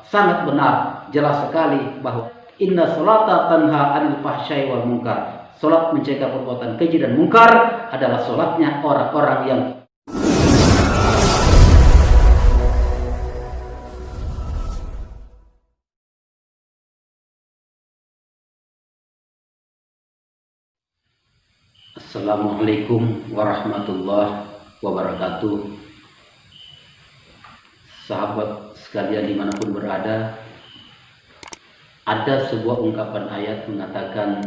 sangat benar, jelas sekali bahwa inna sholata tanha 'anil fahsya'i wal munkar. Salat mencegah perbuatan keji dan mungkar adalah salatnya orang-orang yang Assalamualaikum warahmatullahi wabarakatuh. Sahabat sekalian dimanapun berada, ada sebuah ungkapan ayat mengatakan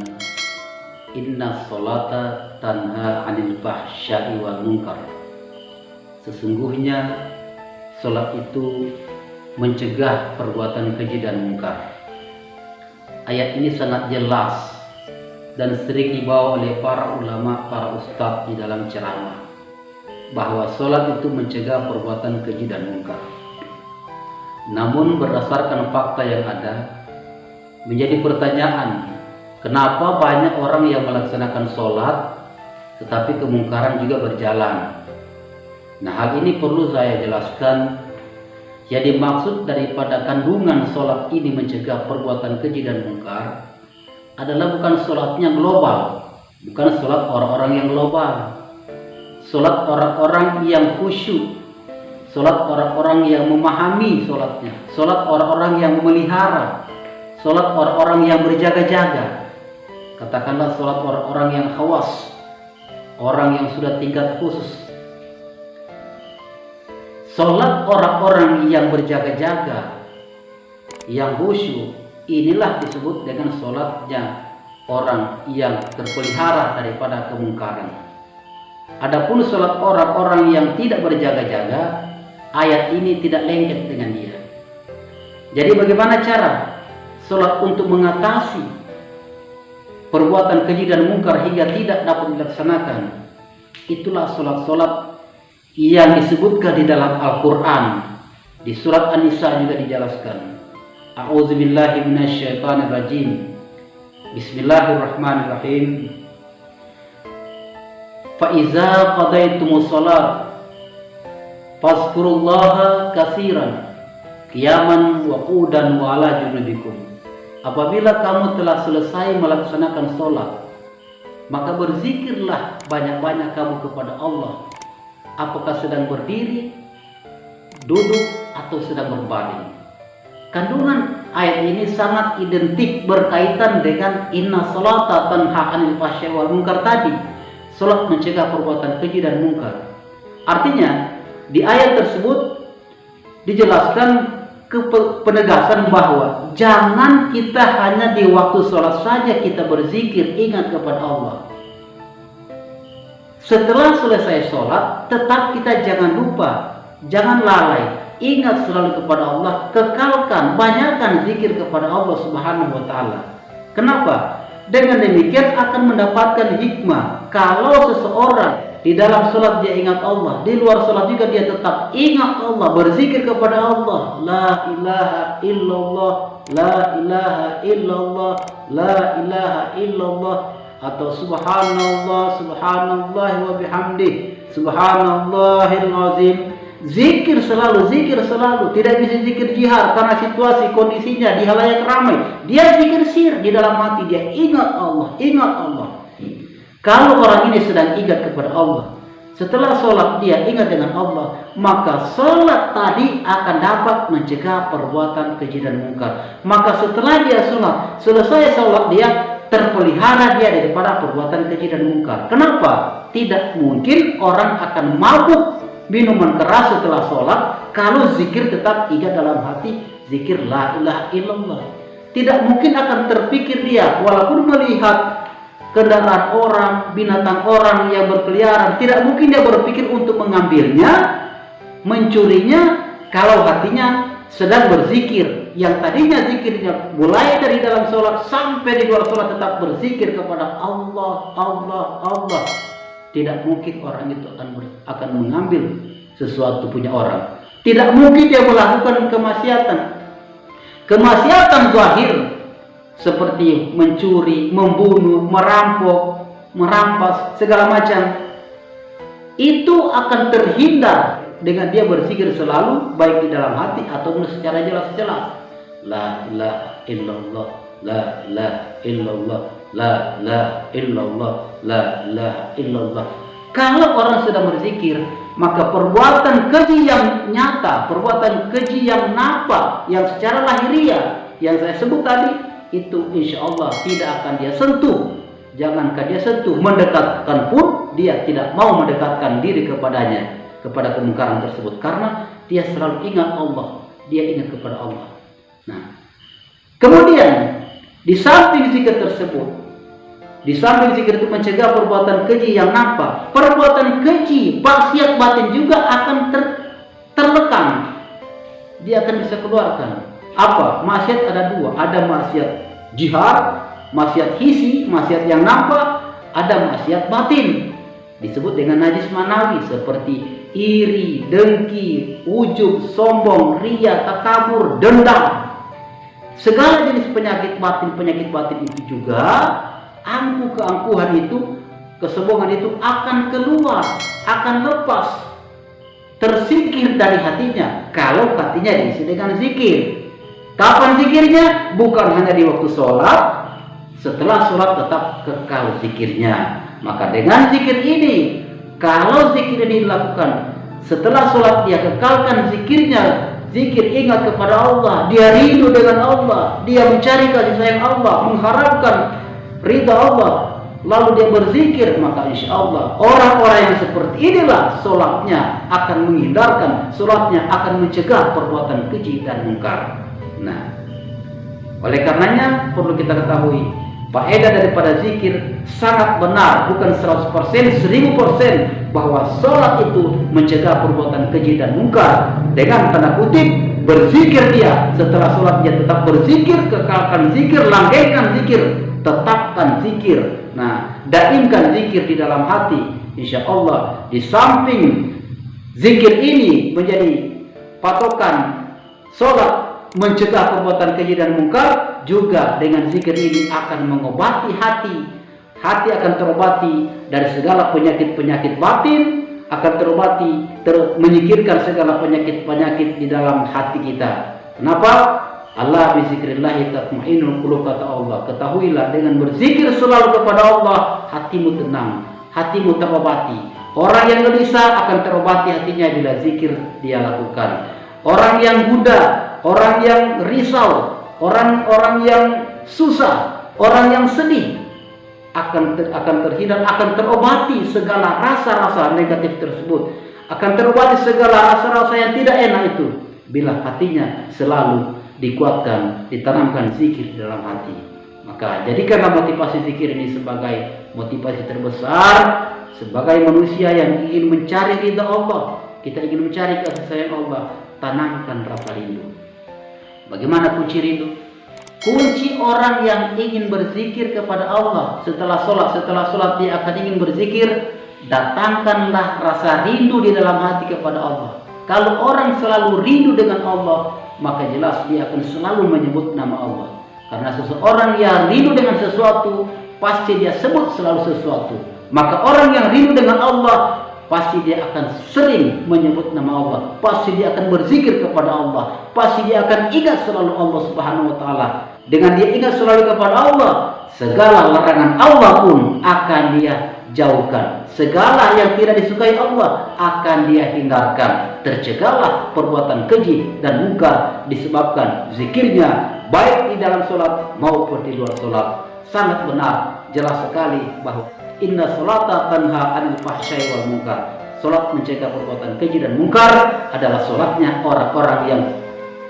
inna sholata tanha 'anil fahsya'i wal munkar. Sesungguhnya sholat itu mencegah perbuatan keji dan mungkar. Ayat ini sangat jelas dan sering dibawa oleh para ulama, para ustadz di dalam ceramah, bahwa sholat itu mencegah perbuatan keji dan mungkar. Namun berdasarkan fakta yang ada, menjadi pertanyaan, kenapa banyak orang yang melaksanakan sholat tetapi kemungkaran juga berjalan? Nah, hal ini perlu saya jelaskan. Jadi maksud daripada kandungan sholat ini mencegah perbuatan keji dan mungkar adalah bukan sholatnya global, bukan sholat orang-orang yang global, sholat orang-orang yang khusyuk, sholat orang-orang yang memahami sholatnya, sholat orang-orang yang memelihara, sholat orang-orang yang berjaga-jaga. Katakanlah sholat orang-orang yang khawas, orang yang sudah tingkat khusus. Sholat orang-orang yang berjaga-jaga, yang khusyuk, inilah disebut dengan sholatnya orang yang terpelihara daripada kemungkaran. Adapun sholat orang-orang yang tidak berjaga-jaga, ayat ini tidak lengket dengan dia. Jadi bagaimana cara sholat untuk mengatasi perbuatan keji dan mungkar hingga tidak dapat dilaksanakan? Itulah sholat-sholat yang disebutkan di dalam Al-Quran. Di surat An-Nisa juga dijelaskan. A'udzubillahi minasyaitonirrajim. Bismillahirrahmanirrahim. Fa iza qadaytumus shalat fazkurullaha katsiran qiyaman wa qu'udan wa ala junubikum. Apabila kamu telah selesai melaksanakan sholat, maka berzikirlah banyak-banyak kamu kepada Allah, apakah sedang berdiri, duduk, atau sedang berbaring. Kandungan ayat ini sangat identik berkaitan dengan inna sholata tanha 'anil fahsya'i wal munkar tadi. Salat mencegah perbuatan keji dan mungkar. Artinya di ayat tersebut dijelaskan penegasan bahwa jangan kita hanya di waktu sholat saja kita berzikir, ingat kepada Allah. Setelah selesai sholat, tetap kita jangan lupa, jangan lalai. Ingat selalu kepada Allah, kekalkan, banyakkan zikir kepada Allah Subhanahu wa Ta'ala. Kenapa? Dengan demikian akan mendapatkan hikmah. Kalau seseorang di dalam sholat dia ingat Allah, di luar sholat juga dia tetap ingat Allah, berzikir kepada Allah. La ilaha illallah, la ilaha illallah, la ilaha illallah, atau subhanallah, subhanallah wa bihamdih, subhanallahil azim. Zikir selalu, tidak bisa zikir jihar karena situasi kondisinya di halayak ramai. Dia zikir sir di dalam hati, dia ingat Allah, ingat Allah. Kalau orang ini sedang ingat kepada Allah, setelah sholat dia ingat dengan Allah, maka sholat tadi akan dapat mencegah perbuatan keji dan mungkar. Maka setelah dia sholat, selesai sholat dia terpelihara dia daripada perbuatan keji dan mungkar. Kenapa? Tidak mungkin orang akan mabuk minuman keras setelah sholat kalau zikir tetap ingat dalam hati, zikir la ilaha illallah. Tidak mungkin akan terpikir dia walaupun melihat kendaraan orang, binatang orang yang berkeliaran, tidak mungkin dia berpikir untuk mengambilnya, mencurinya, kalau hatinya sedang berzikir. Yang tadinya zikirnya mulai dari dalam sholat sampai di luar sholat tetap berzikir kepada Allah, Allah, Allah. Tidak mungkin orang itu akan mengambil sesuatu punya orang. Tidak mungkin dia melakukan kemaksiatan. Kemaksiatan zahir seperti mencuri, membunuh, merampok, merampas, segala macam. Itu akan terhindar dengan dia berzikir selalu, baik di dalam hati ataupun secara jelas-jelas. La ilaha illallah, la ilaha illallah, la ilaha illallah, la ilaha illallah. Kalau orang sedang berzikir, maka perbuatan keji yang nyata, perbuatan keji yang nampak, yang secara lahiriah, yang saya sebut tadi, itu insya Allah tidak akan dia sentuh. Jangankan dia sentuh, mendekatkan pun dia tidak mau mendekatkan diri kepadanya, kepada kemungkaran tersebut, karena dia selalu ingat Allah, dia ingat kepada Allah. Nah, kemudian di samping zikir tersebut, di samping zikir itu mencegah perbuatan keji yang nampak, perbuatan keji, maksiat batin juga akan terlekang. Dia akan bisa keluarkan. Apa? Maksiat ada dua, ada maksiat jihad, maksiat hisi, maksiat yang nampak, ada maksiat batin. Disebut dengan najis manawi seperti iri, dengki, ujub, sombong, ria, takabur, dendam. Segala jenis penyakit batin itu juga, keangkuhan itu, kesombongan itu akan keluar, akan lepas, tersingkir dari hatinya kalau hatinya diisi dengan zikir. Kapan zikirnya? Bukan hanya di waktu sholat, setelah sholat tetap kekal zikirnya. Maka dengan zikir ini, kalau zikir ini dilakukan setelah sholat, dia kekalkan zikirnya, zikir ingat kepada Allah, dia rindu dengan Allah, dia mencari kasih sayang Allah, mengharapkan ridha Allah, lalu dia berzikir, maka insya Allah orang-orang yang seperti inilah sholatnya akan menghindarkan, sholatnya akan mencegah perbuatan keji dan mungkar. Nah, oleh karenanya perlu kita ketahui, faedah daripada zikir sangat benar, bukan 100%, 1000%, bahwa sholat itu mencegah perbuatan keji dan mungkar. Dengan tanda kutip, berzikir dia, setelah sholat dia tetap berzikir, kekalkan zikir, langgengkan zikir, tetapkan zikir. Nah, daimkan zikir di dalam hati. Insya Allah, di samping zikir ini menjadi patokan sholat mencegah perbuatan keji dan mungkar, juga dengan zikir ini akan mengobati hati. Hati akan terobati dari segala penyakit-penyakit batin, akan terobati, menyingkirkan segala penyakit-penyakit di dalam hati kita. Kenapa? Allah bizikrillahi tatma'innul qulub, kata Allah. Ketahuilah, dengan berzikir selalu kepada Allah, hatimu tenang, hatimu terobati. Orang yang gelisah akan terobati hatinya bila zikir dia lakukan. Orang yang gundah, orang yang risau, orang-orang yang susah, orang yang sedih akan terhindar, akan terobati segala rasa-rasa negatif tersebut, akan terobati segala rasa-rasa yang tidak enak itu bila hatinya selalu dikuatkan, ditanamkan zikir di dalam hati. Maka jadikanlah motivasi zikir ini sebagai motivasi terbesar, sebagai manusia yang ingin mencari ridha Allah, kita ingin mencari kasih sayang Allah. Tanamkan rasa rindu. Bagaimana kunci rindu? Kunci orang yang ingin berzikir kepada Allah setelah sholat dia akan ingin berzikir, datangkanlah rasa rindu di dalam hati kepada Allah. Kalau orang selalu rindu dengan Allah, maka jelas dia akan selalu menyebut nama Allah. Karena seseorang yang rindu dengan sesuatu, pasti dia sebut selalu sesuatu. Maka orang yang rindu dengan Allah, pasti dia akan sering menyebut nama Allah, pasti dia akan berzikir kepada Allah, pasti dia akan ingat selalu Allah Subhanahu wa taala. Dengan dia ingat selalu kepada Allah, segala larangan Allah pun akan dia jauhkan. Segala yang tidak disukai Allah akan dia hindarkan. Tercegahlah perbuatan keji dan mungkar disebabkan zikirnya, baik di dalam sholat maupun di luar sholat. Sangat benar, jelas sekali bahwa inna sholata tanha anil fahsyai wal munkar. Sholat mencegah perbuatan keji dan mungkar adalah sholatnya orang-orang yang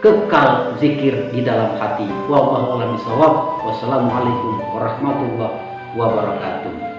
kekal zikir di dalam hati. Wallahu a'lam bishawab. Wassalamualaikum warahmatullahi wabarakatuh.